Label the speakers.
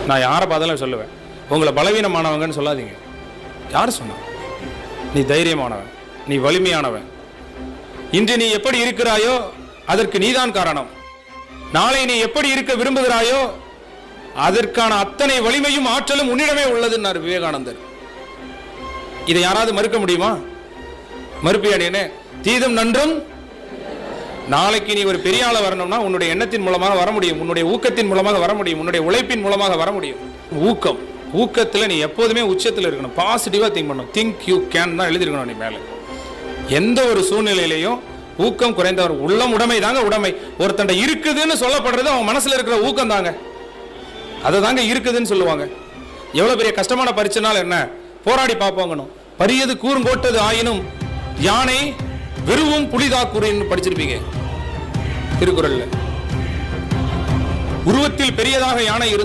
Speaker 1: நான் யாரை பார்த்தாலும் சொல்லுவேன், உங்களை பலவீனமானவங்கன்னு சொல்லாதீங்க. யார் சொன்னா? நீ தைரியமானவன், நீ வலிமையானவன். இன்று நீ எப்படி இருக்கிறாயோ அதற்கு நீதான் காரணம். நாளை நீ எப்படி இருக்க விரும்புகிறாயோ அதற்கான அத்தனை வலிமையும் ஆற்றலும் உன்னிடமே உள்ளதுன்னார் விவேகானந்தர். இதை யாராவது மறுக்க முடியுமா? மறுப்பியானே. தீதும் நன்றும். நாளைக்கு நீ ஒரு பெரிய ஆளா வரணும்னா உன்னுடைய எண்ணத்தின் மூலமாக வர முடியும், உன்னுடைய ஊக்கத்தின் மூலமாக வர முடியும், உன்னுடைய உழைப்பின் மூலமாக வர முடியும். ஊக்கத்தில் நீ எப்போதுமே உச்சத்தில் இருக்கணும். பாசிட்டிவா திங்க் பண்ணணும். திங்க் யூ கேன் தான் எழுதிருக்கணும் நீ மேல. எந்த ஒரு சூழ்நிலையிலையும் ஊக்கம் குறைந்தவர் உள்ளம் உடைமை தாங்க உடைமை. ஒருத்தண்ட இருக்குதுன்னு சொல்லப்படுறது அவன் மனசுல இருக்கிற ஊக்கம் தாங்க. அதை தாங்க இருக்குதுன்னு சொல்லுவாங்க. எவ்வளவு பெரிய கஷ்டமான பரிச்சைனால என்ன, போராடி பார்ப்போங்கணும். பரியது கூறுங்கோட்டது ஆயினும் யானை விருவும் புலிதாக்குறின்னு படிச்சிருப்பீங்க திருக்குறள்ல. உருவத்தில் பெரியதாக யானை இருந்து